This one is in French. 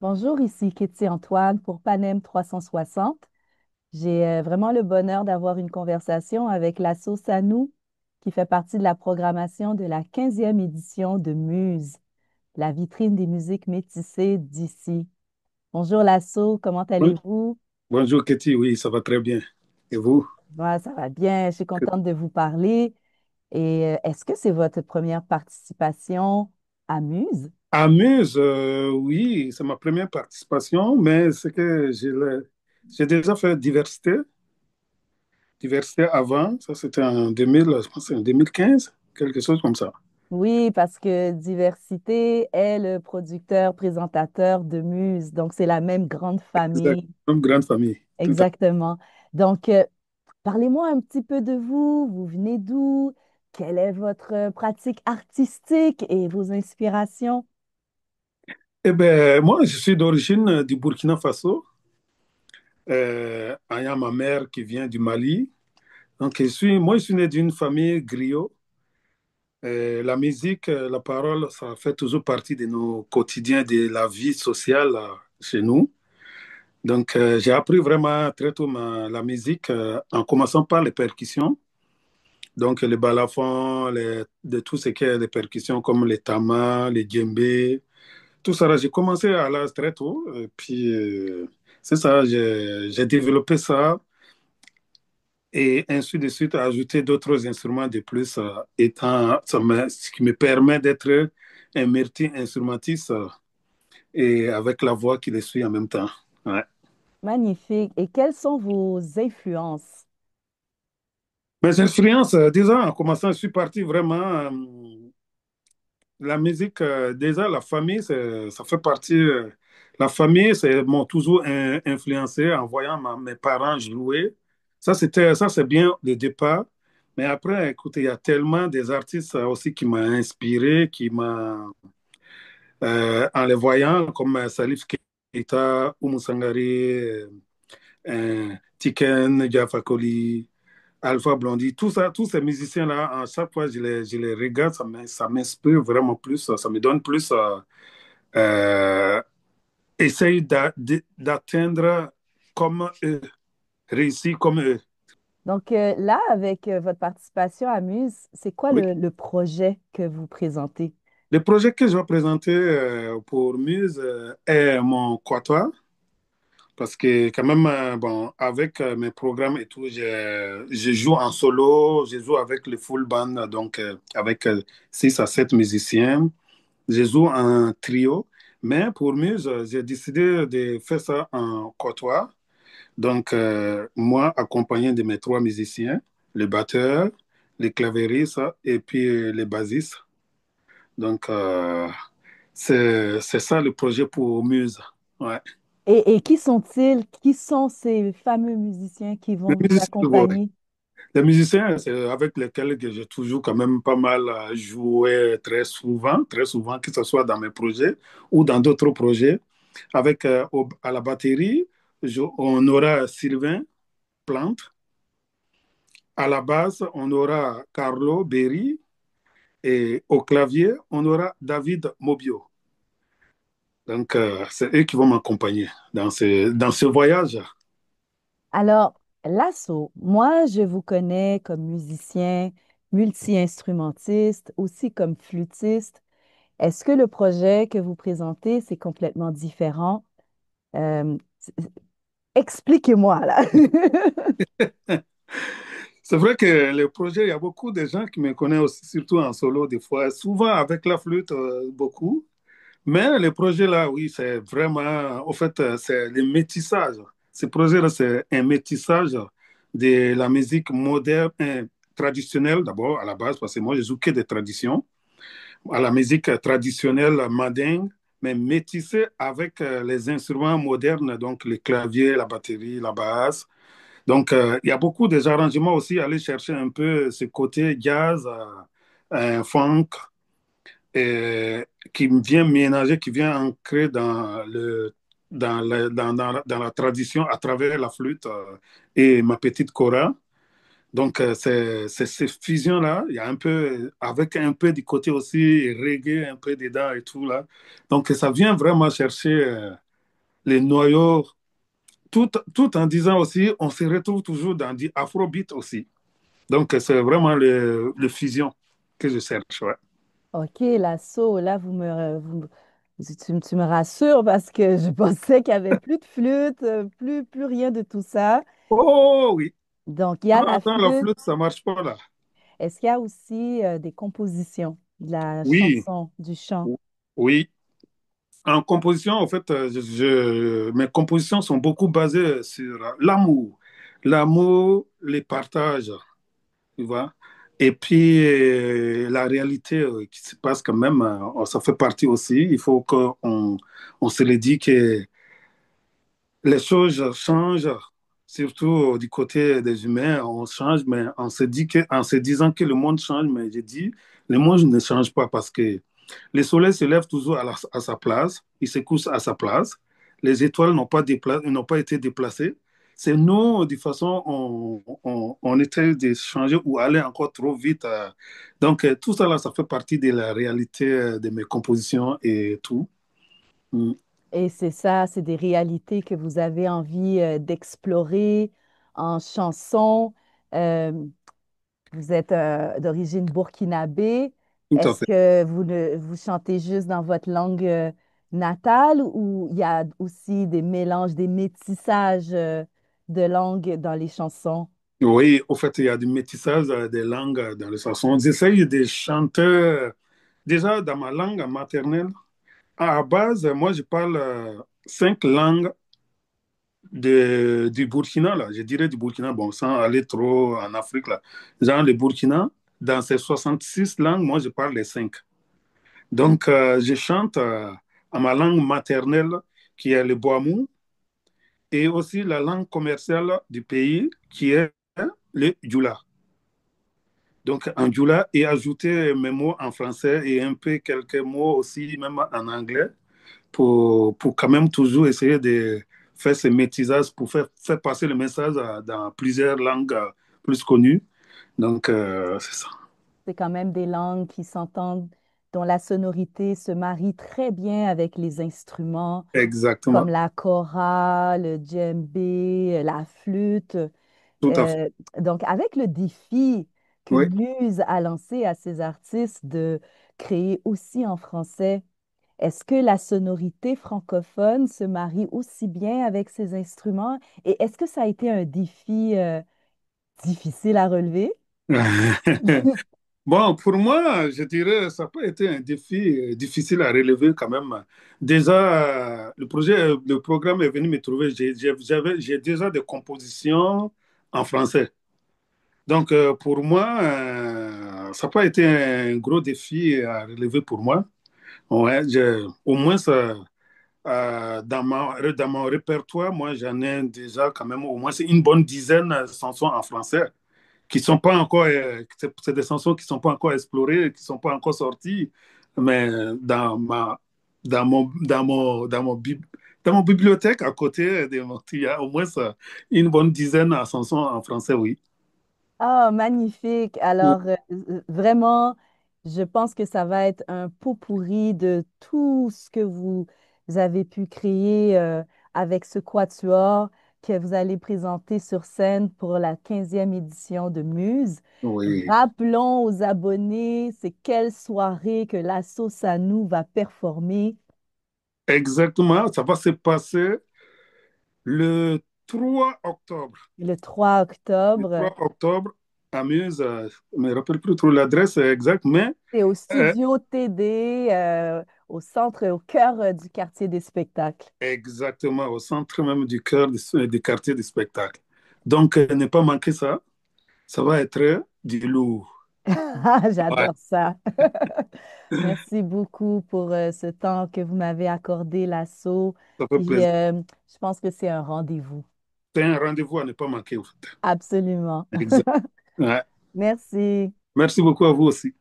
Bonjour, ici Kétie Antoine pour Panem 360. J'ai vraiment le bonheur d'avoir une conversation avec l'asso Sanou qui fait partie de la programmation de la 15e édition de Muse, la vitrine des musiques métissées d'ici. Bonjour l'asso, comment Bon- allez-vous? Bonjour Ketty, oui, ça va très bien. Et vous? Ouais, ça va bien, je suis contente de vous parler. Et est-ce que c'est votre première participation à Muse? Amuse, oui, c'est ma première participation, mais c'est que j'ai déjà fait diversité avant, ça c'était en 2000, je pense que c'est en 2015, quelque chose comme ça. Oui, parce que Diversité est le producteur, présentateur de Muse, donc c'est la même grande Exact, famille. comme grande famille, tout à fait. Exactement. Donc, parlez-moi un petit peu de vous. Vous venez d'où? Quelle est votre pratique artistique et vos inspirations? Eh bien, moi, je suis d'origine du Burkina Faso, ayant ma mère qui vient du Mali. Donc, moi, je suis né d'une famille griot. La musique, la parole, ça fait toujours partie de nos quotidiens, de la vie sociale chez nous. Donc, j'ai appris vraiment très tôt la musique en commençant par les percussions. Donc, les balafons, de tout ce qui est les percussions comme les tamas, les djembés, tout ça. J'ai commencé à l'âge très tôt. Et puis, c'est ça, j'ai développé ça et ainsi de suite, ajouter d'autres instruments de plus, ce qui me permet d'être un multi-instrumentiste et avec la voix qui le suit en même temps. Ouais. Magnifique. Et quelles sont vos influences? Mes influences, déjà, en commençant, je suis parti vraiment. La musique, déjà, la famille, ça fait partie. La famille, m'ont toujours influencé en voyant mes parents jouer. Ça, c'est bien le départ. Mais après, écoutez, il y a tellement des artistes aussi qui m'ont inspiré, en les voyant, comme Salif Keita, Oumou Sangare, Tiken, Jaffa Koli, Alpha Blondy, tout ça, tous ces musiciens-là, à chaque fois je les regarde, ça m'inspire vraiment plus, ça me donne plus, euh, essayer d'atteindre comme eux, réussir comme eux. Donc là, avec votre participation à Muse, c'est quoi Oui. le projet que vous présentez? Le projet que je vais présenter pour Muse est mon quatuor, parce que quand même, bon, avec mes programmes et tout, je joue en solo, je joue avec le full band, donc avec 6 à 7 musiciens. Je joue en trio, mais pour Muse, j'ai décidé de faire ça en quatuor. Donc, moi, accompagné de mes 3 musiciens, le batteur, le clavieriste et puis les bassistes. Donc, c'est ça le projet pour Muse. Ouais. Et qui sont-ils? Qui sont ces fameux musiciens qui Les vont vous musiciens, ouais. accompagner? Les musiciens, c'est avec lesquels que j'ai toujours quand même pas mal joué très souvent, que ce soit dans mes projets ou dans d'autres projets. Avec à la batterie, on aura Sylvain Plante. À la basse, on aura Carlo Berry. Et au clavier, on aura David Mobio. Donc, c'est eux qui vont m'accompagner dans ce voyage. Alors, Lasso, moi, je vous connais comme musicien, multi-instrumentiste, aussi comme flûtiste. Est-ce que le projet que vous présentez, c'est complètement différent? Euh, expliquez-moi, là. C'est vrai que le projet, il y a beaucoup de gens qui me connaissent aussi, surtout en solo des fois, souvent avec la flûte, beaucoup. Mais le projet là, oui, c'est vraiment, au fait, c'est le métissage. Ce projet-là, c'est un métissage de la musique moderne, traditionnelle d'abord à la base, parce que moi, je joue que des traditions, à la musique traditionnelle mandingue, mais métissée avec les instruments modernes, donc les claviers, la batterie, la basse. Donc, il y a beaucoup des arrangements aussi, aller chercher un peu ce côté jazz, funk, et qui vient ménager, qui vient ancrer dans la tradition à travers la flûte et ma petite kora. Donc, c'est cette fusion-là, il y a un peu, avec un peu du côté aussi reggae, un peu dedans et tout là. Donc, ça vient vraiment chercher. les noyaux, tout en disant aussi, on se retrouve toujours dans du afrobeat aussi. Donc, c'est vraiment le fusion que je cherche. Ouais. OK, l'assaut, là, tu me rassures parce que je pensais qu'il n'y avait plus de flûte, plus rien de tout ça. Oh oui. Donc, il y a Non, la attends, la flûte. flûte, ça marche pas là. Est-ce qu'il y a aussi des compositions, de la Oui, chanson, du chant? oui. En composition, en fait, mes compositions sont beaucoup basées sur l'amour. L'amour, les partages, tu vois. Et puis, la réalité qui se passe quand même, ça fait partie aussi. Il faut on se le dit que les choses changent, surtout du côté des humains, on change, mais on se dit en se disant que le monde change, mais je dis, le monde ne change pas parce que le soleil se lève toujours à sa place, il se couche à sa place, les étoiles n'ont pas été déplacées. C'est nous, de toute façon, on essaie de changer ou aller encore trop vite. Donc, tout ça, là, ça fait partie de la réalité de mes compositions et tout. Mm, Et c'est ça, c'est des réalités que vous avez envie d'explorer en chanson. Euh, Vous êtes d'origine burkinabé. tout à Est-ce fait. que vous chantez juste dans votre langue natale ou il y a aussi des mélanges, des métissages de langues dans les chansons? Oui, au fait, il y a du métissage des langues dans les chansons. J'essaye de chanter déjà dans ma langue maternelle. À la base, moi, je parle 5 langues du Burkina, là. Je dirais du Burkina, bon, sans aller trop en Afrique, là. Genre, le Burkina, dans ces 66 langues, moi, je parle les 5. Donc, je chante à ma langue maternelle, qui est le Boamou, et aussi la langue commerciale du pays, qui est le Djoula. Donc, en Djoula, et ajouter mes mots en français et un peu quelques mots aussi, même en anglais, pour quand même toujours essayer de faire ce métissage, pour faire passer le message dans plusieurs langues plus connues. Donc, c'est ça. C'est quand même des langues qui s'entendent, dont la sonorité se marie très bien avec les instruments comme Exactement. la kora, le djembé, la flûte. Tout à fait. Euh, donc, avec le défi que Oui. Muse a lancé à ses artistes de créer aussi en français, est-ce que la sonorité francophone se marie aussi bien avec ces instruments? Et est-ce que ça a été un défi difficile à relever? Bon, pour moi, je dirais, ça n'a pas été un défi difficile à relever quand même. Déjà, le programme est venu me trouver. J'ai déjà des compositions en français. Donc, pour moi, ça n'a pas été un gros défi à relever pour moi. Ouais, au moins, dans mon répertoire, moi, j'en ai déjà quand même au moins une bonne dizaine de chansons en français qui sont pas encore, c'est des chansons qui sont pas encore explorées, qui sont pas encore sorties, mais dans mon bibliothèque à côté, il y a au moins une bonne dizaine de chansons en français, oui. Ah, magnifique. Alors, vraiment, je pense que ça va être un pot pourri de tout ce que vous avez pu créer avec ce quatuor que vous allez présenter sur scène pour la 15e édition de Muse. Oui, Rappelons aux abonnés, c'est quelle soirée que la sauce à nous va performer exactement. Ça va se passer le 3 octobre. le 3 Le octobre. 3 octobre, à Muse, je ne me rappelle plus trop l'adresse exacte, mais C'est au euh, studio TD, au centre, au cœur du quartier des spectacles. exactement au centre même du cœur du quartier du spectacle. Donc, ne pas manquer ça. Ça va être du lourd. Ouais, J'adore ça. Merci beaucoup pour ce temps que vous m'avez accordé, l'assaut. ça fait Puis, plaisir. je pense que c'est un rendez-vous. C'est un rendez-vous à ne pas manquer, en fait. Absolument. Exact. Ouais. Merci. Merci beaucoup à vous aussi.